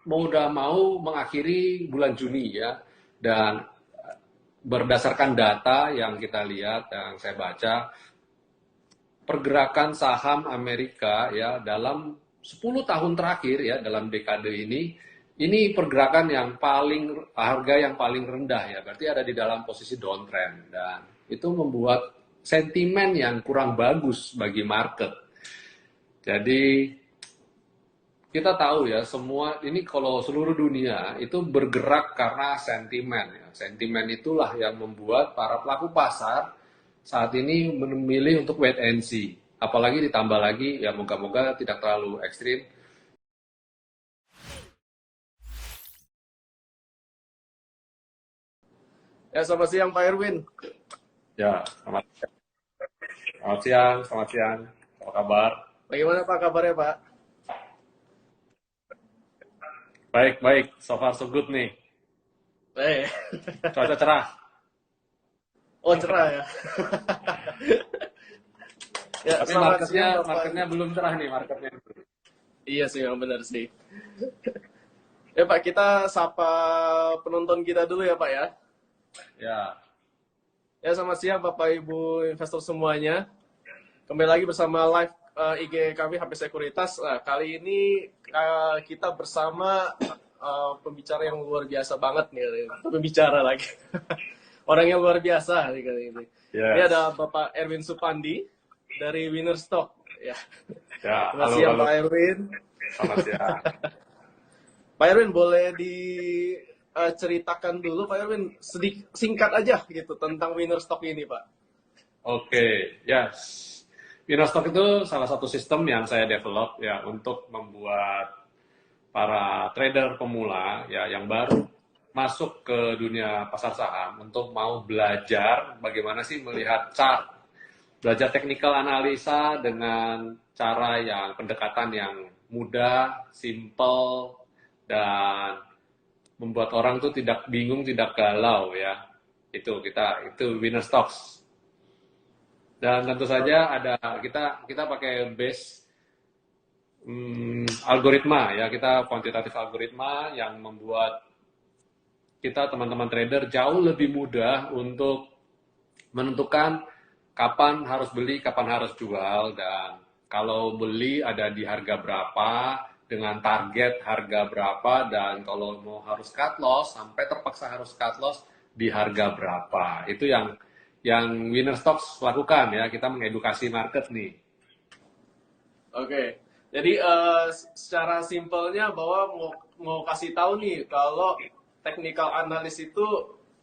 mau udah mau mengakhiri bulan Juni ya, dan berdasarkan data yang kita lihat, yang saya baca, pergerakan saham Amerika ya dalam 10 tahun terakhir ya, dalam dekade ini pergerakan yang paling, harga yang paling rendah ya, berarti ada di dalam posisi downtrend, dan itu membuat sentimen yang kurang bagus bagi market. Jadi kita tahu ya, semua ini kalau seluruh dunia itu bergerak karena sentimen ya. Sentimen itulah yang membuat para pelaku pasar saat ini memilih untuk wait and see. Apalagi ditambah lagi ya, moga-moga tidak terlalu ekstrim. Ya, selamat siang Pak Erwin. Ya, selamat siang, selamat siang. Apa kabar? Bagaimana Pak kabarnya Pak? Baik, baik. So far so good nih. Eh, Cuaca cerah. oh cerah ya. Ya, Tapi selamat marketnya, siang Bapak. marketnya belum cerah nih, marketnya. Iya sih, yang benar sih. Ya Pak, kita sapa penonton kita dulu ya Pak ya. Ya, Ya, selamat siang Bapak Ibu investor semuanya. Kembali lagi bersama live IG kami HP Sekuritas. Nah, kali ini kita bersama pembicara yang luar biasa banget nih. Pembicara lagi. Orang yang luar biasa nih kali ini. Ini yes. ada Bapak Erwin Supandi dari Winner Stock. Ya. Ya, Selamat halo, siang halo. Pak Erwin. Selamat siang. Pak Erwin boleh diceritakan dulu Pak Erwin singkat aja gitu tentang Winner Stock ini Pak. Oke, yes. Winostock itu salah satu sistem yang saya develop ya untuk membuat para trader pemula ya yang baru masuk ke dunia pasar saham untuk mau belajar bagaimana sih melihat chart, belajar technical analisa dengan cara yang pendekatan yang mudah, simple, dan membuat orang tuh tidak bingung, tidak galau ya. Itu Winner Stocks. Dan tentu saja ada kita pakai base algoritma ya, kita kuantitatif algoritma yang membuat kita teman-teman trader jauh lebih mudah untuk menentukan kapan harus beli, kapan harus jual, dan kalau beli ada di harga berapa, dengan target harga berapa, dan kalau mau harus cut loss, sampai terpaksa harus cut loss di harga berapa. Itu yang Winner Stocks lakukan ya, kita mengedukasi market nih. Oke. Jadi secara simpelnya bahwa mau kasih tahu nih kalau technical analysis itu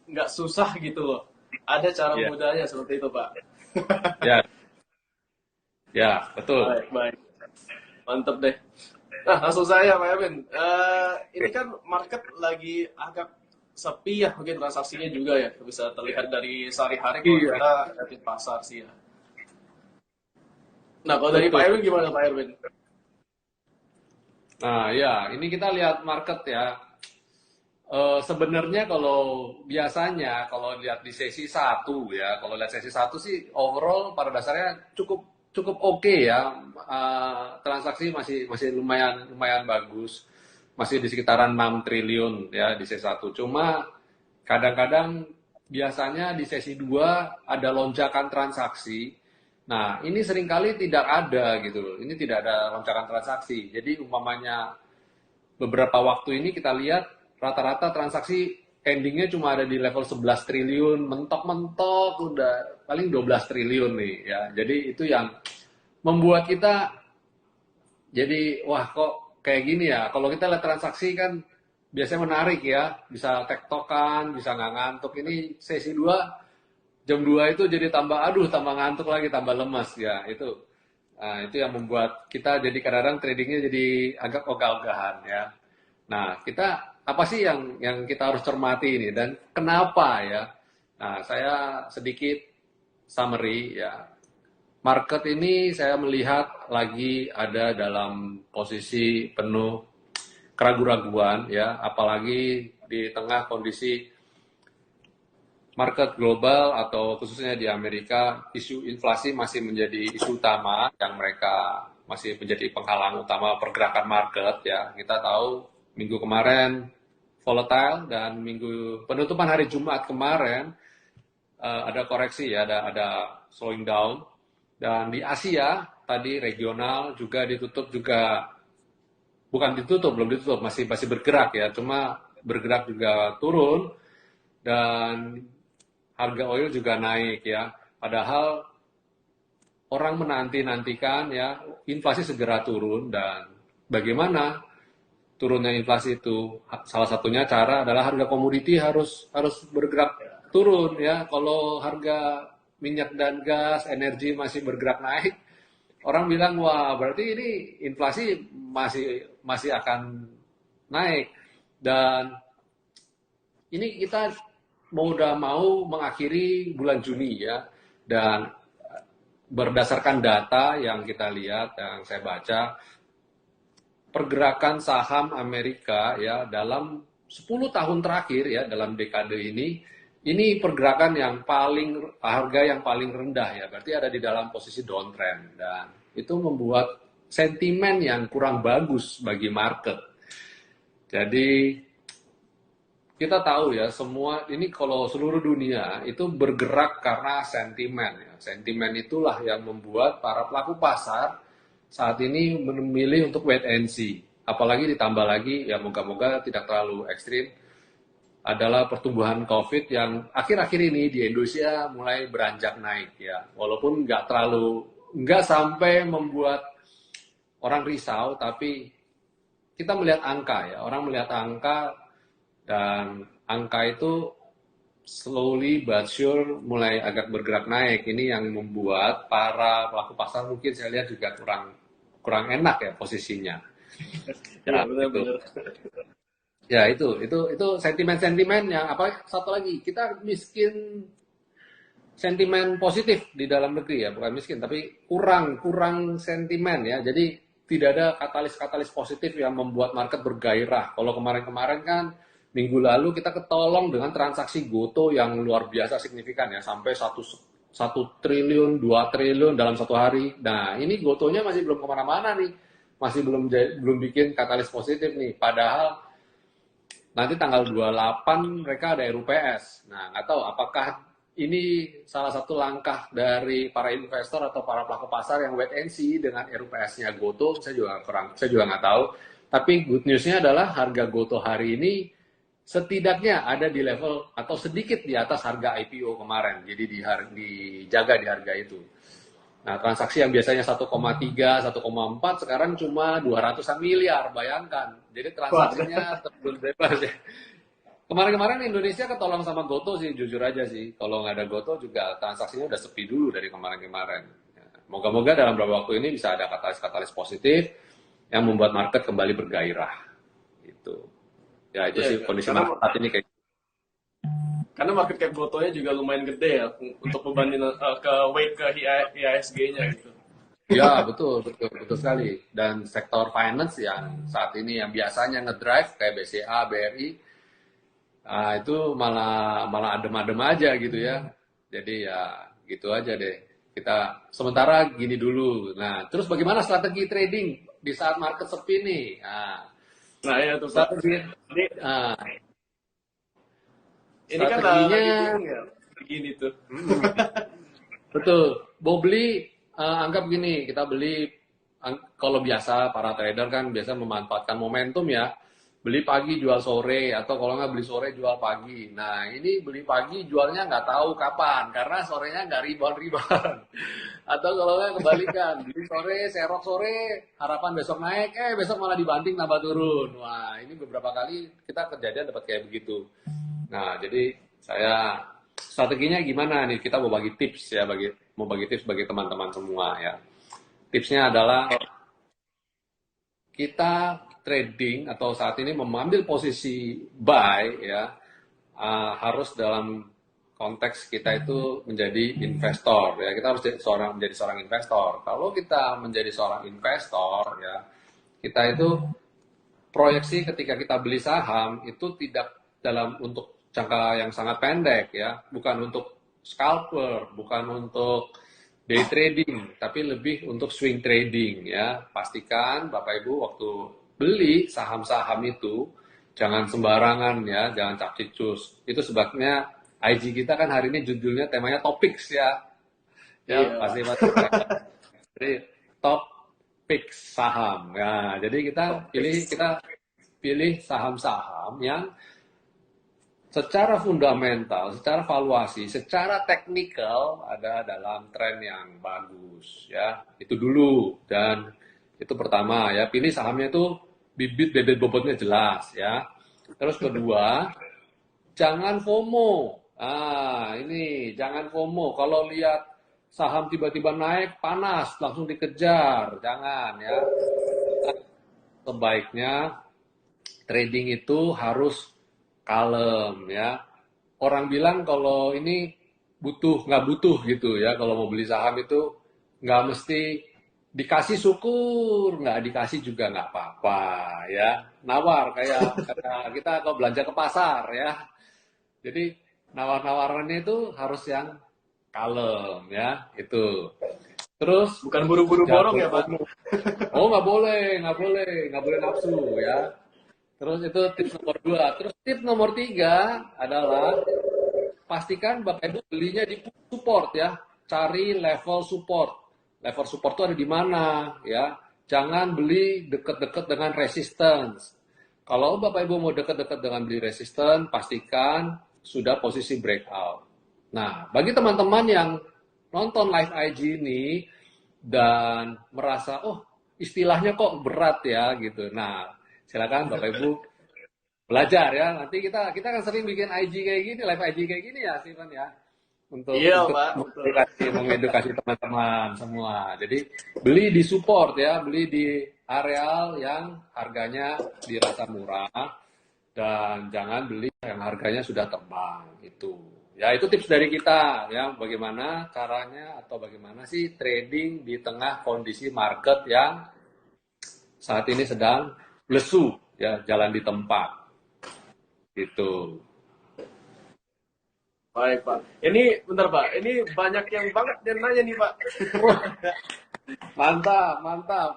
nggak susah gitu loh. Ada cara Ya, mudahnya seperti itu Pak. ya, ya, betul. Baik, baik. Mantep deh. Nah, langsung saya Pak Erwin. Ini kan market lagi agak sepi ya, mungkin transaksinya juga ya. Bisa terlihat dari sehari-hari kalau Iya, kita lihat pasar sih ya. Nah, kalau dari Pak betul. Erwin gimana Pak Erwin? Nah, ya, ini kita lihat market ya. Sebenarnya kalau biasanya kalau lihat di sesi satu ya, kalau lihat sesi satu sih overall pada dasarnya cukup cukup oke ya. Transaksi masih masih lumayan lumayan bagus, masih di sekitaran 6 triliun ya di sesi satu. Cuma kadang-kadang biasanya di sesi 2 ada lonjakan transaksi. Nah, ini seringkali tidak ada gitu loh. Ini tidak ada lonjakan transaksi. Jadi umpamanya beberapa waktu ini kita lihat rata-rata transaksi endingnya cuma ada di level 11 triliun, mentok-mentok udah paling 12 triliun nih ya. Jadi itu yang membuat kita jadi wah kok kayak gini ya. Kalau kita lihat transaksi kan biasanya menarik ya, bisa tektokan, bisa nggak ngantuk. Ini sesi 2 jam 2 itu jadi tambah aduh, tambah ngantuk lagi, tambah lemas ya. Itu yang membuat kita jadi kadang-kadang tradingnya jadi agak ogah-ogahan ya. Nah, kita apa sih yang kita harus cermati ini dan kenapa ya? Nah, saya sedikit summary ya. Market ini saya melihat lagi ada dalam posisi penuh keraguan-raguan ya, apalagi di tengah kondisi market global atau khususnya di Amerika, isu inflasi masih menjadi isu utama yang mereka masih menjadi penghalang utama pergerakan market ya. Kita tahu minggu kemarin volatile, dan minggu penutupan hari Jumat kemarin ada koreksi ya, ada slowing down. Dan di Asia tadi regional juga ditutup juga, bukan ditutup, belum ditutup, masih bergerak ya, cuma bergerak juga turun, dan harga oil juga naik ya. Padahal orang menanti-nantikan ya inflasi segera turun, dan bagaimana turunnya inflasi itu? Salah satunya cara adalah harga komoditi harus bergerak turun ya. Kalau harga minyak dan gas, energi masih bergerak naik, orang bilang wah berarti ini inflasi masih akan naik. Dan ini kita udah mau mengakhiri bulan Juni ya, dan berdasarkan data yang kita lihat, yang saya baca, pergerakan saham Amerika ya dalam 10 tahun terakhir ya, dalam dekade ini pergerakan yang harga yang paling rendah ya, berarti ada di dalam posisi downtrend, dan itu membuat sentimen yang kurang bagus bagi market. Jadi kita tahu ya, semua ini kalau seluruh dunia itu bergerak karena sentimen ya. Sentimen itulah yang membuat para pelaku pasar saat ini memilih untuk wait and see. Apalagi ditambah lagi ya, moga-moga tidak terlalu ekstrim, adalah pertumbuhan COVID yang akhir-akhir ini di Indonesia mulai beranjak naik ya. Walaupun nggak sampai membuat orang risau, tapi kita melihat angka ya, orang melihat angka, dan angka itu slowly but sure mulai agak bergerak naik. Ini yang membuat para pelaku pasar mungkin saya lihat juga kurang enak ya posisinya. Ya, benar-benar. Ya itu sentimen-sentimen yang apa, satu lagi, kita miskin sentimen positif di dalam negeri ya, bukan miskin tapi kurang sentimen ya. Jadi tidak ada katalis positif yang membuat market bergairah. Kalau kemarin-kemarin kan minggu lalu kita ketolong dengan transaksi GoTo yang luar biasa signifikan ya, sampai 1 triliun, 2 triliun dalam satu hari. Nah, ini GoTo-nya masih belum kemana-mana nih, masih belum bikin katalis positif nih. Padahal nanti tanggal 28 mereka ada RUPS. Nah, nggak tahu apakah ini salah satu langkah dari para investor atau para pelaku pasar yang wait and see dengan RUPS-nya GoTo. Saya juga nggak tahu. Tapi good news-nya adalah harga GoTo hari ini setidaknya ada di level atau sedikit di atas harga IPO kemarin. Jadi dijaga di harga itu. Nah, transaksi yang biasanya 1,3, 1,4 sekarang cuma 200-an miliar, bayangkan. Jadi transaksinya terjun bebas ya. Kemarin-kemarin Indonesia ketolong sama GoTo sih, jujur aja sih. Kalau nggak ada GoTo juga transaksinya udah sepi dulu dari kemarin-kemarin. Moga-moga dalam beberapa waktu ini bisa ada katalis-katalis positif yang membuat market kembali bergairah. Gitu. Ya itu sih kondisi market saat ini kayak. Karena market cap GoTo-nya juga lumayan gede ya untuk berbanding ke weight ke IHSG-nya gitu. Ya betul sekali. Dan sektor finance yang saat ini yang biasanya ngedrive kayak BCA, BRI, itu malah adem-adem aja gitu ya. Jadi ya gitu aja deh. Kita sementara gini dulu. Nah, terus bagaimana strategi trading di saat market sepi nih? Nah ya tuh strategi. Ini kan lagi booming ya, begini tuh. Betul. Mau beli, anggap gini, kita beli, kalau biasa para trader kan biasa memanfaatkan momentum ya. Beli pagi, jual sore, atau kalau nggak beli sore, jual pagi. Nah, ini beli pagi, jualnya nggak tahu kapan, karena sorenya nggak rebound. Atau kalau nggak kebalikan, beli sore, serok sore, harapan besok naik, besok malah dibanting tambah turun. Wah, ini beberapa kali kita kejadian dapat kayak begitu. Nah, jadi strateginya gimana nih? Kita mau bagi tips ya, mau bagi tips bagi teman-teman semua ya. Tipsnya adalah kita trading atau saat ini mengambil posisi buy ya, harus dalam konteks kita itu menjadi investor ya. Kita harus menjadi seorang investor. Kalau kita menjadi seorang investor ya, kita itu proyeksi ketika kita beli saham itu tidak dalam untuk jangka yang sangat pendek ya, bukan untuk scalper, bukan untuk day trading, tapi lebih untuk swing trading ya. Pastikan Bapak Ibu waktu beli saham-saham itu jangan sembarangan ya, jangan capcicus. Itu sebabnya IG kita kan hari ini judulnya temanya topics ya. Ya, Iya, Pak. pasti pasti. Jadi top picks saham. Ya, jadi Topik. kita pilih saham-saham yang secara fundamental, secara valuasi, secara teknikal ada dalam tren yang bagus ya. Itu dulu dan itu pertama ya, pilih sahamnya itu bibit bobotnya jelas ya. Terus kedua, jangan FOMO. Ini jangan FOMO. Kalau lihat saham tiba-tiba naik panas langsung dikejar, jangan ya. Sebaiknya trading itu harus kalem ya. Orang bilang kalau ini nggak butuh gitu ya. Kalau mau beli saham itu nggak mesti dikasih syukur, nggak dikasih juga nggak apa-apa ya. Nawar kayak kita kalau belanja ke pasar ya. Jadi nawar-nawarannya itu harus yang kalem ya, itu. Terus Bukan buru-buru jangan borong ya, Pak? FOMO. Oh nggak boleh nafsu ya. Terus itu tips nomor 2. Terus tips nomor 3 adalah pastikan Bapak Ibu belinya di support ya. Cari level support. Level support itu ada di mana ya. Jangan beli deket-deket dengan resistance. Kalau Bapak Ibu mau deket-deket dengan beli resistance, pastikan sudah posisi breakout. Nah, bagi teman-teman yang nonton live IG ini dan merasa, oh istilahnya kok berat ya gitu. Nah, silakan Bapak Ibu belajar ya. Nanti kita kan sering bikin IG kayak gini, live IG kayak gini ya, Steven ya. Iya, Untuk Pak. Betul. mengedukasi teman-teman semua. Jadi beli di support ya, beli di areal yang harganya dirasa murah dan jangan beli yang harganya sudah terbang itu. Ya itu tips dari kita ya, bagaimana caranya atau bagaimana sih trading di tengah kondisi market yang saat ini sedang lesu ya, jalan di tempat gitu. Baik, Pak. Ini, bentar, Pak. Ini banyak yang banget yang nanya nih, Pak. Mantap, mantap.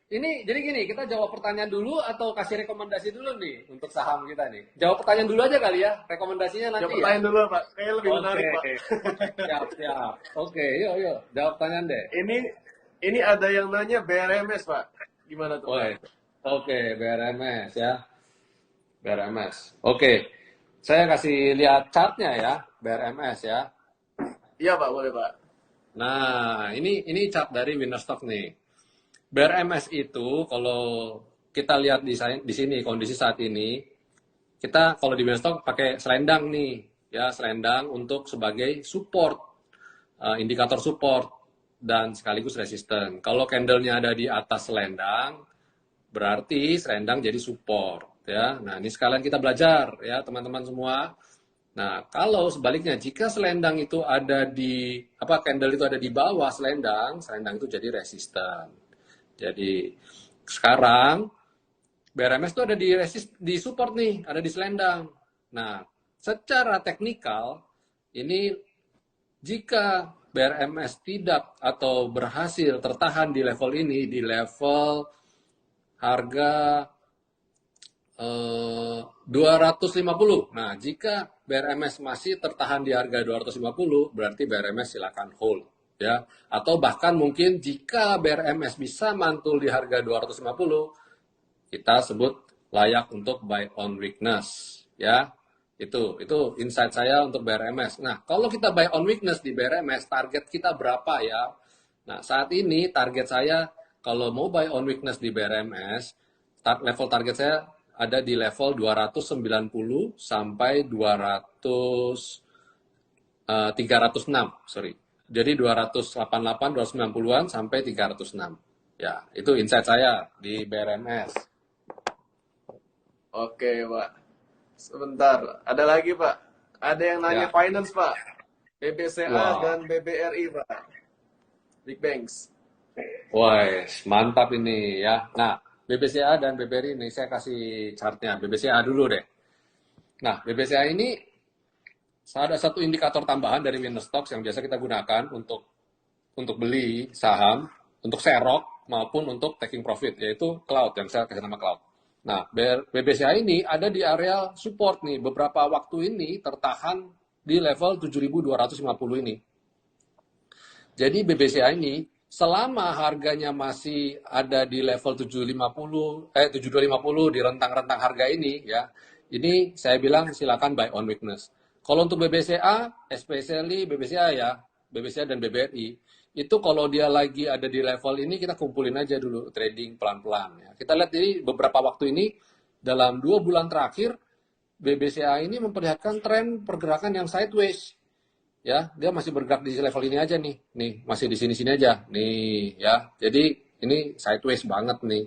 Ini jadi gini, kita jawab pertanyaan dulu atau kasih rekomendasi dulu nih untuk saham kita nih. Jawab pertanyaan dulu aja kali ya, rekomendasinya Jawab nanti ya. pertanyaan dulu, Pak. Kayaknya lebih Oke, menarik, Pak. siap, siap. Oke, yuk, jawab pertanyaan deh. Ini ada yang nanya BRMS, Pak. Gimana tuh, Pak? Oke, BRMS ya, BRMS. Oke, saya kasih lihat chartnya ya, BRMS ya. Iya, Pak. Boleh, Pak. Nah, ini chart dari Winnerstock nih. BRMS itu kalau kita lihat di sini kondisi saat ini, kita kalau di Winnerstock pakai selendang nih, ya selendang untuk sebagai support, indikator support dan sekaligus resisten. Kalau candlenya ada di atas selendang, berarti selendang jadi support ya. Nah, ini sekalian kita belajar ya teman-teman semua. Nah, kalau sebaliknya jika selendang itu ada di candle itu ada di bawah selendang, selendang itu jadi resisten. Jadi sekarang BRMS itu ada di support nih, ada di selendang. Nah, secara teknikal ini jika BRMS tidak atau berhasil tertahan di level ini, di level harga 250. Nah, jika BRMS masih tertahan di harga 250, berarti BRMS silakan hold ya. Atau bahkan mungkin jika BRMS bisa mantul di harga 250, kita sebut layak untuk buy on weakness ya. Itu insight saya untuk BRMS. Nah, kalau kita buy on weakness di BRMS, target kita berapa ya? Nah, saat ini target saya kalau mau buy on weakness di BRMS, level target saya ada di level 290 sampai 306, sorry. Jadi 288, 290-an sampai 306. Ya, itu insight saya di BRMS. Oke, Pak. Sebentar. Ada lagi, Pak. Ada yang nanya Ya. finance, Pak. BBCA Wow. dan BBRI, Pak. Big Banks. Wah, mantap ini ya. Nah, BBCA dan BBRI ini saya kasih chartnya. BBCA dulu deh. Nah, BBCA ini ada satu indikator tambahan dari Winnerstock yang biasa kita gunakan untuk beli saham, untuk serok maupun untuk taking profit, yaitu cloud yang saya kasih nama cloud. Nah, BBCA ini ada di area support nih. Beberapa waktu ini tertahan di level 7.250 ini. Jadi BBCA ini selama harganya masih ada di level 7250 di rentang-rentang harga ini ya. Ini saya bilang silakan buy on weakness. Kalau untuk BBCA, especially BBCA ya, BBCA dan BBRI, itu kalau dia lagi ada di level ini kita kumpulin aja dulu trading pelan-pelan ya. Kita lihat ini beberapa waktu ini dalam 2 bulan terakhir BBCA ini memperlihatkan tren pergerakan yang sideways ya, dia masih bergerak di level ini aja nih masih di sini-sini aja nih ya. Jadi ini sideways banget nih.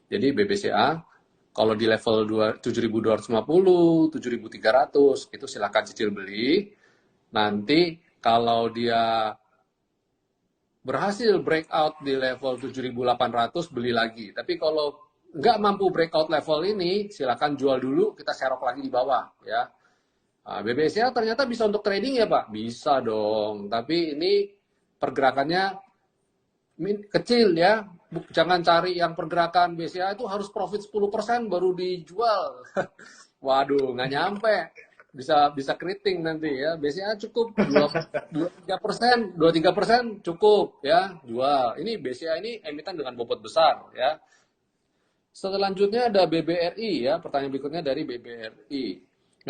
Jadi BBCA kalau di level 7.250, 7.300 itu silakan cicil beli. Nanti kalau dia berhasil breakout di level 7.800 beli lagi. Tapi kalau nggak mampu breakout level ini, silakan jual dulu, kita serok lagi di bawah ya. Nah, BBCA ternyata bisa untuk trading ya Pak? Bisa dong, tapi ini pergerakannya kecil ya. Jangan cari yang pergerakan BCA itu harus profit 10% baru dijual. Waduh, nggak nyampe. Bisa keriting nanti ya. BCA cukup 2-3%, 2-3% cukup ya, jual. Ini BCA ini emiten dengan bobot besar ya. Selanjutnya ada BBRI ya, pertanyaan berikutnya dari BBRI.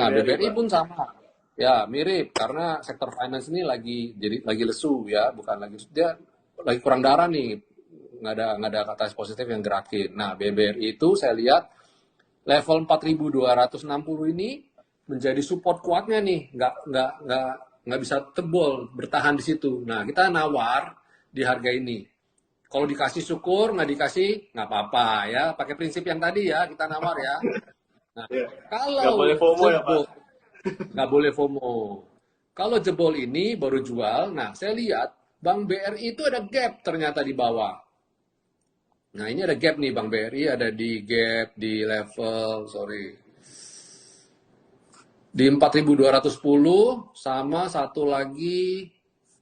Nah, BBRI pun sama. Ya, mirip karena sektor finance ini lagi lesu ya, bukan lagi dia lagi kurang darah nih. Nggak ada kata positif yang gerakin. Nah, BBRI itu saya lihat level 4.260 ini menjadi support kuatnya nih, nggak bisa tebol bertahan di situ. Nah, kita nawar di harga ini. Kalau dikasih syukur, nggak dikasih nggak apa-apa ya. Pakai prinsip yang tadi ya, kita nawar ya. Nah, kalau nggak boleh FOMO ya Pak? nggak boleh FOMO. Kalau jebol ini baru jual, nah saya lihat Bank BRI itu ada gap ternyata di bawah. Nah ini ada gap nih Bank BRI, ada di gap di level, di 4.210 sama satu lagi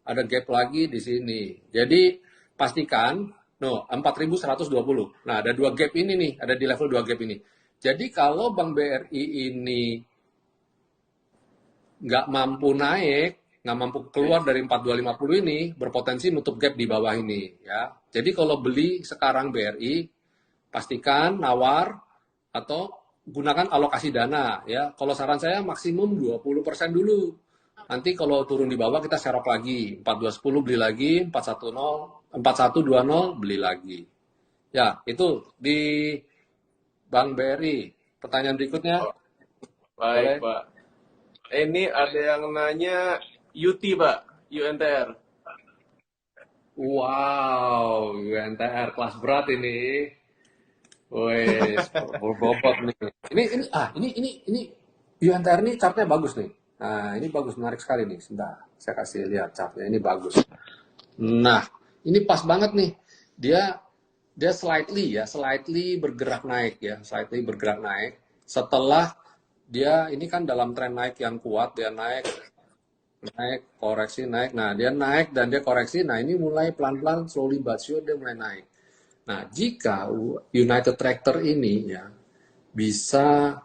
ada gap lagi di sini. Jadi pastikan, 4.120. Nah ada 2 gap ini nih, ada di level 2 gap ini. Jadi kalau Bank BRI ini nggak mampu naik, nggak mampu keluar dari 4250 ini, berpotensi nutup gap di bawah ini. Ya. Jadi kalau beli sekarang BRI, pastikan nawar atau gunakan alokasi dana. Ya. Kalau saran saya maksimum 20% dulu. Nanti kalau turun di bawah kita serok lagi. 4210 beli lagi, 4120 beli lagi. Ya, itu di Bank BRI. Pertanyaan berikutnya. Baik Boleh? Pak. Ini ada yang nanya UT Pak, UNTR. Wow, UNTR kelas berat ini. Wes, berbobot nih. Ini UNTR ini chartnya bagus nih. Nah, ini bagus, menarik sekali nih. Sebentar, saya kasih lihat chartnya. Ini bagus. Nah, ini pas banget nih. Dia slightly bergerak naik ya, slightly bergerak naik. Setelah dia ini kan dalam tren naik yang kuat, dia naik koreksi naik. Nah, dia naik dan dia koreksi. Nah, ini mulai pelan-pelan slowly but sure dia mulai naik. Nah, jika United Tractor ini ya bisa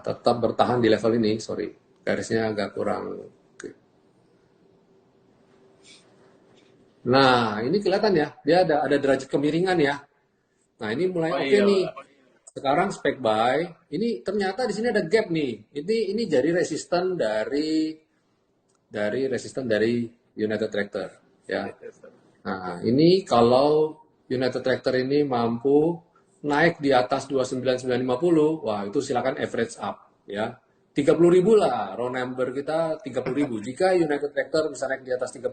tetap bertahan di level ini, garisnya agak kurang. Nah, ini kelihatan ya, dia ada derajat kemiringan ya. Nah, ini mulai oke iya, nih. Pak. Sekarang spek buy. Ini ternyata di sini ada gap nih. Ini jadi resisten dari United Tractor ya. Nah, ini kalau United Tractor ini mampu naik di atas 29950, wah itu silakan average up ya. 30.000 lah, round number kita 30.000. Jika United Tractor bisa naik di atas 30.000,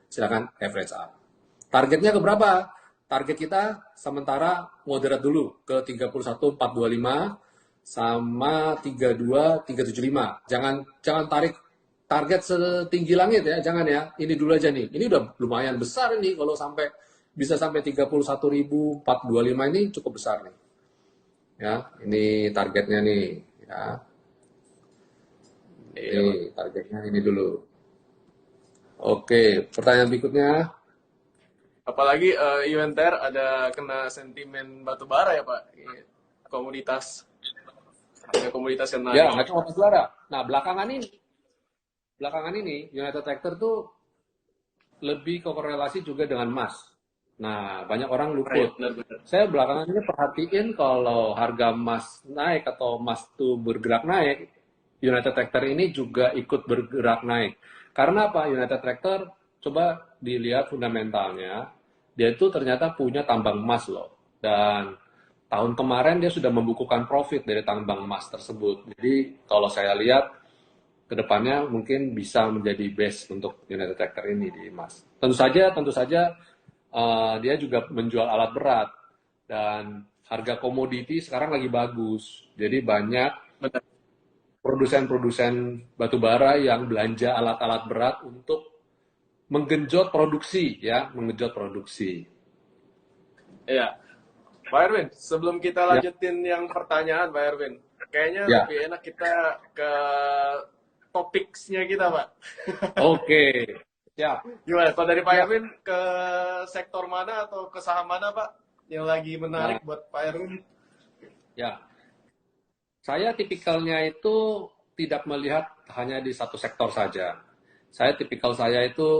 silakan average up. Targetnya ke berapa? Target kita sementara moderat dulu ke 31.425 sama 32.375. Jangan tarik target setinggi langit ya, jangan ya. Ini dulu aja nih. Ini udah lumayan besar nih kalau bisa sampai 31.425 ini cukup besar nih. Ya, ini targetnya nih ya. Ini targetnya ini dulu. Oke, pertanyaan berikutnya. Apalagi UNTR ada kena sentimen batu bara ya Pak. Komoditas, ada komoditas yang Ya, naik. nggak cuma batubara. Nah, belakangan ini United Tractor tuh lebih korelasi juga dengan emas. Nah, banyak orang Ah, ya, luput. benar-benar. Saya belakangan ini perhatiin kalau harga emas naik atau emas tuh bergerak naik, United Tractor ini juga ikut bergerak naik. Karena apa? United Tractor, coba dilihat fundamentalnya, dia itu ternyata punya tambang emas loh. Dan tahun kemarin dia sudah membukukan profit dari tambang emas tersebut. Jadi kalau saya lihat kedepannya mungkin bisa menjadi base untuk United Tractor ini di emas. Tentu saja dia juga menjual alat berat dan harga komoditi sekarang lagi bagus. Jadi banyak Benar. produsen-produsen batubara yang belanja alat-alat berat untuk menggenjot produksi ya, menggenjot produksi. Iya. Pak Erwin, sebelum kita Ya, lanjutin yang pertanyaan, Pak Erwin, kayaknya ya. lebih enak kita ke topiknya kita, Pak. Oke. Siap. Gimana? Kalau dari Pak Ya. Erwin ke sektor mana atau ke saham mana, Pak? Yang lagi Nah, menarik buat Pak Erwin? ya. Saya tipikalnya itu tidak melihat hanya di satu sektor saja. Saya itu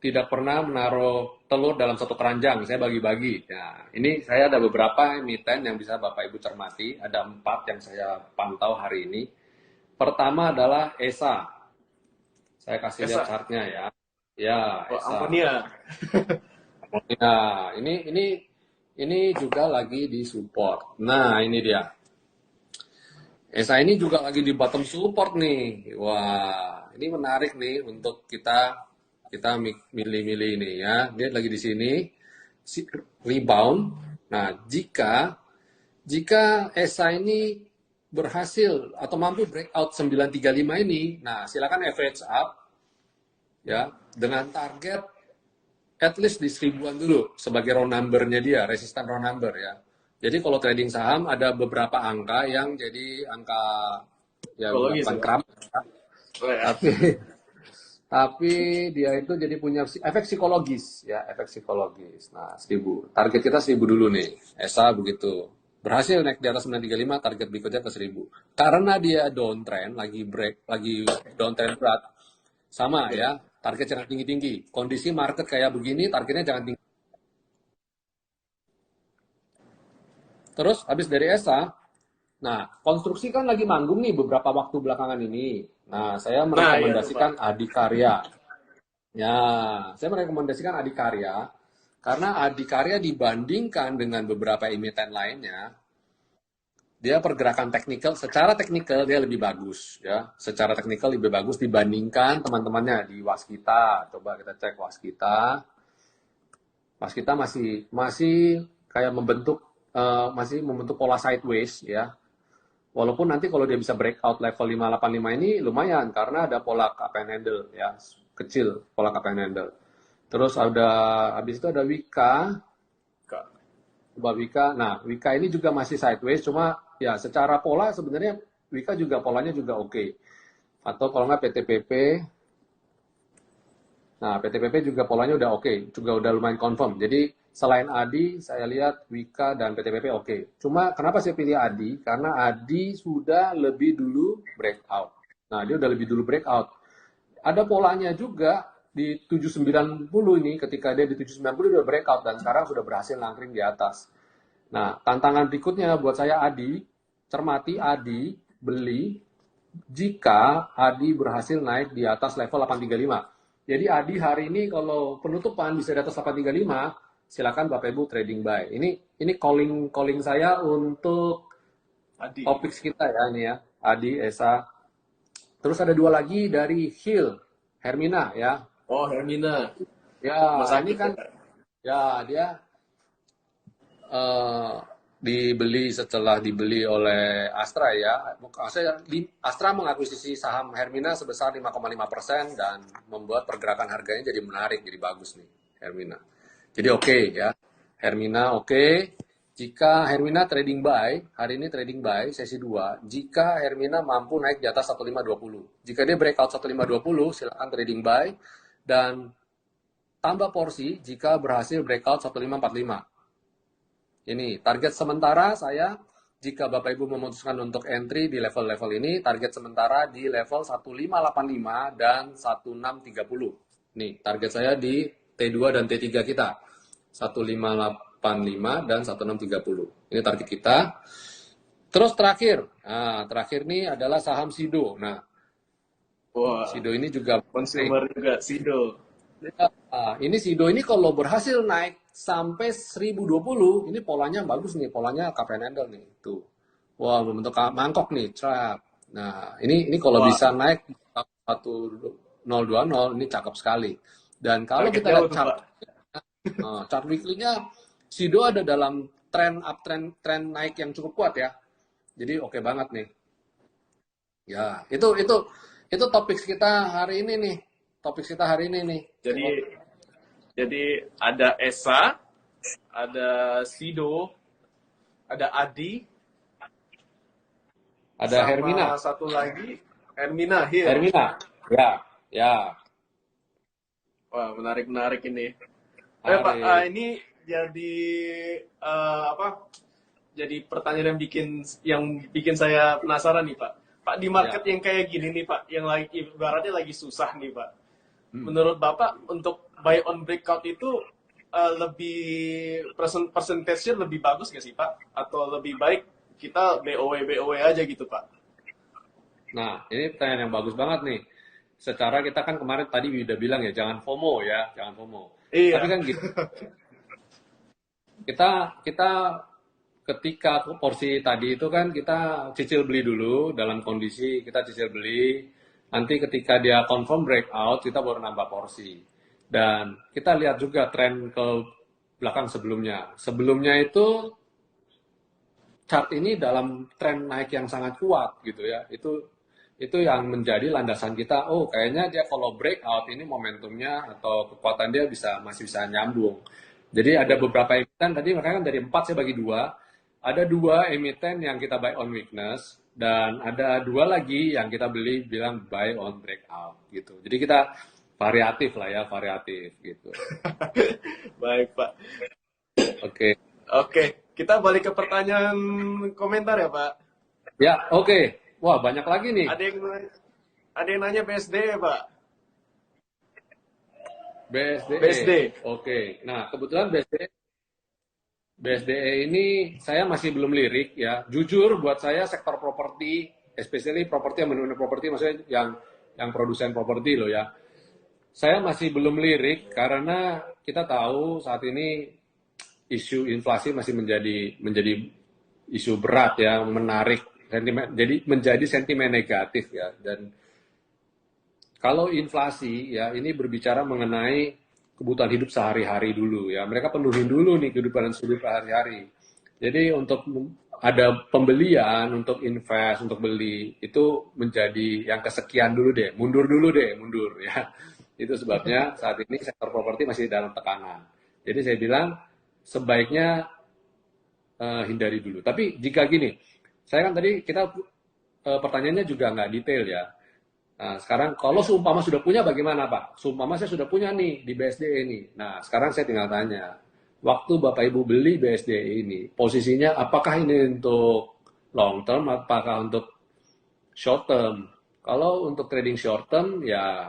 tidak pernah menaruh telur dalam satu keranjang, saya bagi-bagi. Nah, ini saya ada beberapa emiten yang bisa Bapak Ibu cermati, ada 4 yang saya pantau hari ini. Pertama adalah ESA, saya kasih lihat Esa. chartnya ya. Ya, Oh, ESA. Amonia. Nah, ini juga lagi di support. Nah, ini dia. ESA ini juga lagi di bottom support nih. Wah, ini menarik nih untuk kita milih-milih ini ya. Dia lagi di sini rebound. Nah, jika ESA ini berhasil atau mampu breakout 935 ini, nah silakan average up ya dengan target at least di seribuan dulu sebagai round number-nya dia, resistant round number ya. Jadi kalau trading saham ada beberapa angka yang jadi angka ya Psikologis bukan ya, Pak? keramat, Oh, ya. tapi tapi dia itu jadi punya efek psikologis ya, efek psikologis. Nah, 1000. Target kita 1000 dulu nih. ESA begitu. Berhasil naik di atas 935, target berikutnya ke 1000. Karena dia downtrend, lagi downtrend berat. Sama Oke. ya, target jangan tinggi-tinggi. Kondisi market kayak begini, targetnya jangan tinggi. Terus habis dari ESA, nah konstruksi kan lagi manggung nih beberapa waktu belakangan ini. Nah, saya Nah, iya tuh, Pak. merekomendasikan Adikarya. Ya, saya merekomendasikan Adikarya karena Adikarya dibandingkan dengan beberapa emiten lainnya, dia pergerakan teknikal, secara teknikal dia lebih bagus ya. Secara teknikal lebih bagus dibandingkan teman-temannya di Waskita. Coba kita cek Waskita. Waskita masih masih kayak masih membentuk pola sideways ya. Walaupun nanti kalau dia bisa breakout level 585 ini lumayan karena ada pola cup and handle ya, kecil pola cup and handle. Terus habis itu ada Wika, Kak. coba Wika. Nah, Wika ini juga masih sideways, cuma ya secara pola sebenarnya Wika juga polanya juga oke. Atau kalau nggak PTPP, nah PTPP juga polanya udah oke, juga udah lumayan confirm. Jadi selain Adi, saya lihat Wika dan PTPP oke. Cuma kenapa saya pilih Adi? Karena Adi sudah lebih dulu breakout. Nah, dia udah lebih dulu breakout. Ada polanya juga di 790 ini, ketika dia di 790 dia udah breakout dan sekarang sudah berhasil nangkring di atas. Nah, tantangan berikutnya buat saya Adi, cermati Adi, beli jika Adi berhasil naik di atas level 835. Jadi Adi hari ini kalau penutupan bisa di atas 835, silakan Bapak Ibu trading buy. Ini calling saya untuk Adi. topik kita ya ini ya. Adi, Esa. Terus ada 2 lagi dari Hill, Hermina ya. Oh, Hermina. Ya, Rumah ini sakit kan ya, Kak? ya dia eh, dibeli setelah dibeli oleh Astra ya. Astra mengakuisisi saham Hermina sebesar 5,5% dan membuat pergerakan harganya jadi menarik, jadi bagus nih Hermina. Jadi oke ya. Hermina oke. Jika Hermina trading buy, hari ini trading buy sesi 2, jika Hermina mampu naik di atas 1520. Jika dia breakout 1520, silakan trading buy dan tambah porsi jika berhasil breakout 1545. Ini target sementara saya, jika Bapak Ibu memutuskan untuk entry di level-level ini, target sementara di level 1585 dan 1630. Nih, target saya di T2 dan T3 kita. 1585 dan 1630. Ini target kita. Terus terakhir nih adalah saham Sido. Nah, Wah, Sido ini juga consumer juga, Sido. ini Sido ini kalau berhasil naik sampai 1020, ini polanya bagus nih, polanya cup and handle nih. Tuh. Wah, berbentuk mangkok nih, trap. Nah, ini kalau bisa naik 1020, ini cakep sekali. Dan kalau kita lihat chart weekly-nya, Sido ada dalam tren naik yang cukup kuat ya. Jadi oke banget nih. Ya, itu topik kita hari ini nih. Jadi ada Esa, ada Sido, ada Adi, ada sama Hermina. Satu lagi Hermina. Ya. Wah, menarik ini. Pak, ini jadi jadi pertanyaan yang bikin saya penasaran nih, Pak. Pak, di market yang kayak gini nih, Pak, yang lagi ibaratnya lagi susah nih, Pak. Menurut Bapak untuk buy on breakout itu lebih persentasenya lebih bagus nggak sih, Pak? Atau lebih baik kita BOW aja gitu, Pak? Nah, ini pertanyaan yang bagus banget nih. Secara kita kan kemarin tadi udah bilang ya, jangan FOMO ya, jangan FOMO. Iya. Tapi kan gitu. Kita ketika porsi tadi itu kan kita cicil beli dulu, dalam kondisi kita cicil beli, nanti ketika dia confirm breakout kita baru nambah porsi. Dan kita lihat juga tren ke belakang sebelumnya itu chart ini dalam tren naik yang sangat kuat gitu ya. Itu yang menjadi landasan kita. Oh, kayaknya dia kalau breakout ini momentumnya atau kekuatan dia masih bisa nyambung. Jadi ada beberapa emiten tadi, makanya kan dari 4 saya bagi 2. Ada 2 emiten yang kita buy on weakness, dan ada 2 lagi yang kita bilang buy on breakout gitu. Jadi kita variatif gitu. Baik, Pak. Oke. Kita balik ke pertanyaan komentar ya, Pak. Ya, oke. Wah, banyak lagi nih. Ada yang nanya BSD, Pak. BSD. Oke. Nah, kebetulan BSDE ini saya masih belum lirik ya. Jujur buat saya sektor properti, especially properti yang benar-benar properti, maksudnya yang produsen properti loh ya. Saya masih belum lirik karena kita tahu saat ini isu inflasi masih menjadi isu berat ya, menarik sentimen, jadi menjadi sentimen negatif ya. Dan kalau inflasi ya, ini berbicara mengenai kebutuhan hidup sehari-hari dulu ya. Mereka penuhin dulu nih kehidupan hidup sehari-hari. Jadi untuk ada pembelian, untuk invest, untuk beli, itu menjadi yang kesekian dulu deh. Mundur ya. Itu sebabnya saat ini sektor properti masih dalam tekanan. Jadi saya bilang sebaiknya hindari dulu. Tapi jika gini, saya kan tadi pertanyaannya juga nggak detail ya. Nah, sekarang kalau seumpama sudah punya bagaimana, Pak? Seumpama saya sudah punya nih di BSDE ini. Nah, sekarang saya tinggal tanya. Waktu Bapak Ibu beli BSDE ini, posisinya apakah ini untuk long term, apakah untuk short term? Kalau untuk trading short term, ya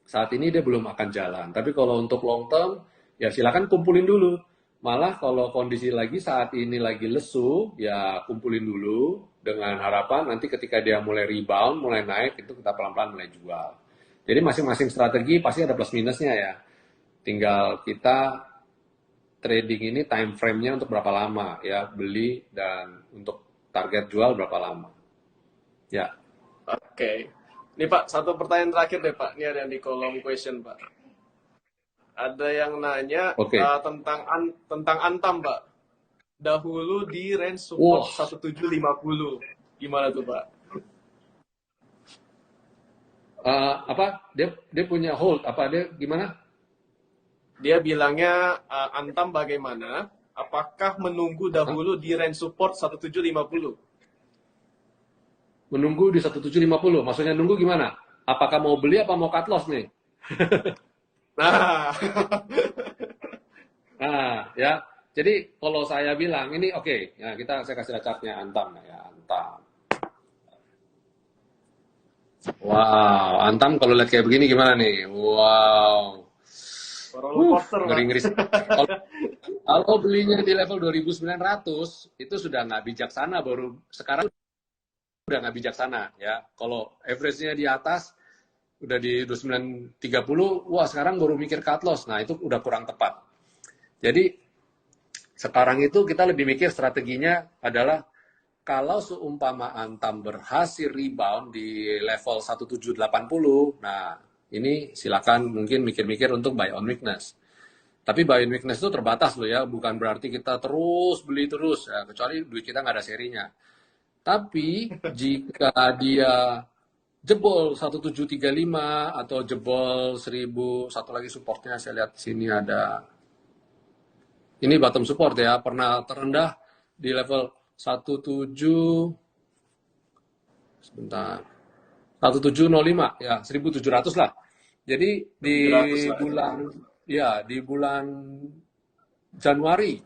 saat ini dia belum akan jalan. Tapi kalau untuk long term, ya silakan kumpulin dulu. Malah kalau kondisi saat ini lagi lesu, ya kumpulin dulu dengan harapan nanti ketika dia mulai rebound, mulai naik, itu kita pelan-pelan mulai jual. Jadi masing-masing strategi pasti ada plus minusnya ya. Tinggal kita trading ini time frame-nya untuk berapa lama ya, beli dan untuk target jual berapa lama. Ya. Oke. Ini Pak, satu pertanyaan terakhir deh Pak. Ini ada yang di kolom question Pak. Ada yang nanya tentang Antam, Pak. Dahulu di range support 1750. Gimana tuh, Pak? Dia punya hold, dia gimana? Dia bilangnya Antam bagaimana? Apakah menunggu dahulu di range support 1750? Menunggu di 1750. Maksudnya nunggu gimana? Apakah mau beli apa mau cut loss nih? Nah, Nah, ya. Jadi kalau saya bilang ini oke, ya saya kasih lihat chartnya Antam ya, Antam. Wow, Antam kalau lihat kayak begini gimana nih? Wow. roller coaster, Pak. Ngeri-ngeri. Kalau belinya di level 2.900 itu sudah nggak bijaksana, baru sekarang udah nggak bijaksana ya. Kalau average-nya di atas udah di 2930, wah sekarang baru mikir cut loss. Nah, itu udah kurang tepat. Jadi sekarang itu kita lebih mikir strateginya adalah kalau seumpama Antam berhasil rebound di level 1780, nah ini silakan mungkin mikir-mikir untuk buy on weakness. Tapi buy on weakness itu terbatas loh ya, bukan berarti kita terus beli terus ya, kecuali duit kita nggak ada serinya. Tapi jika dia jebol 1735 atau jebol 1000, satu lagi supportnya saya lihat sini ada. Ini bottom support ya, pernah terendah di level 17, sebentar, 1705 ya, 1700 lah. Jadi di 700 lah. bulan Januari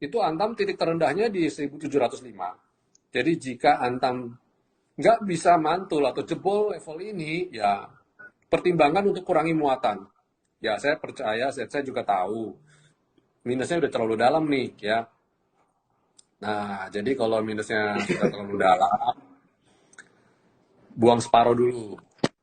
itu Antam titik terendahnya di 1705. Jadi jika Antam nggak bisa mantul atau jebol level ini, ya pertimbangan untuk kurangi muatan. Ya saya percaya, saya juga tahu minusnya udah terlalu dalam nih ya. Nah, jadi kalau minusnya sudah terlalu dalam, buang separuh dulu.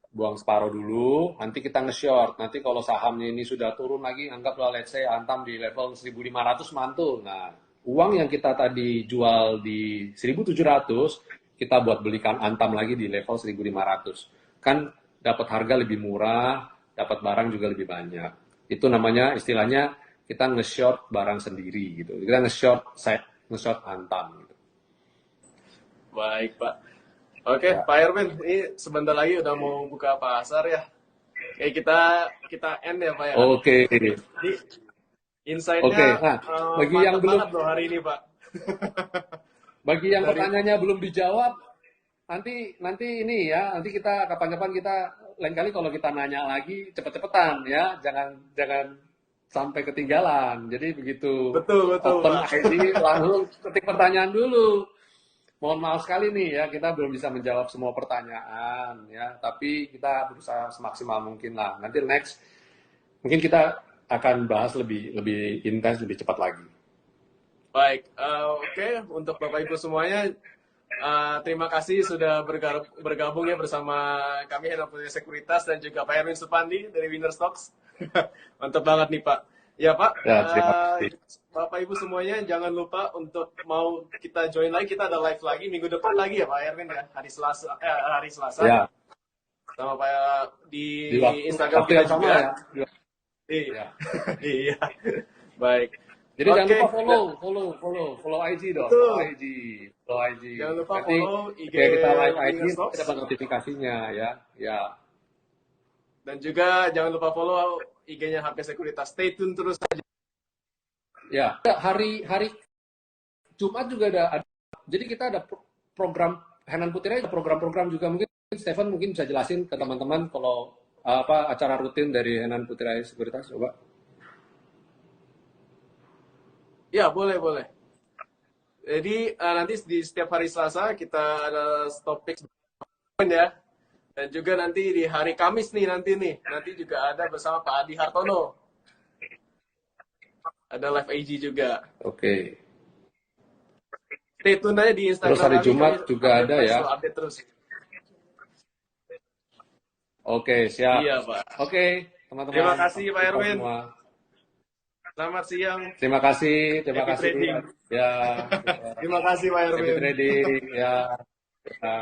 Buang separuh dulu, nanti kita nge-short. Nanti kalau sahamnya ini sudah turun lagi, anggaplah let's say Antam di level 1.500 mantul. Nah, uang yang kita tadi jual di 1.700, kita buat belikan Antam lagi di level 1.500. Kan dapat harga lebih murah, dapat barang juga lebih banyak. Itu namanya istilahnya kita nge-short barang sendiri gitu. Kita nge-short Antam gitu. Baik, Pak. Oke, Ya. Pak Erwin, ini sebentar lagi udah mau buka pasar ya. Oke, kita end ya, Pak ya. Oke. Jadi Oke. insight-nya Nah, bagi yang mantap belum banget loh hari ini, Pak. Bagi yang Dari pertanyaannya belum dijawab, nanti ini ya, nanti kita kapan-kapan kita lain kali kalau kita nanya lagi cepet-cepetan ya, jangan jangan sampai ketinggalan. Jadi begitu betul betul, open Pak. ID langsung ketik pertanyaan dulu. Mohon maaf sekali nih ya, kita belum bisa menjawab semua pertanyaan ya, tapi kita berusaha semaksimal mungkin lah. Nanti next mungkin kita akan bahas lebih lebih intens, lebih cepat lagi. Baik, oke, untuk Bapak Ibu semuanya, terima kasih sudah bergabung ya bersama kami Henal Putri Sekuritas dan juga Pak Erwin Supandi dari Winner Stocks. Mantap banget nih, Pak. Ya, Pak, Ya, terima kasih. Bapak Ibu semuanya jangan lupa untuk mau kita join lagi, kita ada live lagi minggu depan lagi ya Pak Erwin ya, hari Selasa Ya, sama Pak di di Instagram waktu kita yang sama juga. ya. Iya. Ya. Iya. Baik. Jadi jangan Oke. lupa follow IG dong, Betul. follow IG. Jangan lupa Nanti follow IG kayak kita live IG Winner Stocks. dapat notifikasinya ya. Ya. Dan juga jangan lupa follow IG-nya HP Sekuritas. Stay tune terus saja. Ya. Hari Jumat juga ada. Jadi kita ada program Henan Putri, ada program-program juga, mungkin Stephen mungkin bisa jelasin ke teman-teman kalau apa acara rutin dari Henan Putri Sekuritas, coba. Ya, boleh. Jadi nanti di setiap hari Selasa kita ada topik ya. Dan juga nanti di hari Kamis nanti juga ada bersama Pak Adi Hartono. Ada live IG juga. Oke. Stay tune aja di Instagram. Terus hari kami Jumat juga ada ya. Update terus. Oke, siap. Iya, Pak. Oke, teman-teman. Terima kasih, Pak Erwin. Semua. Selamat siang. Terima kasih. Happy trading. Ya. Terima kasih, Pak Erwin. Happy trading. Ya. Ya,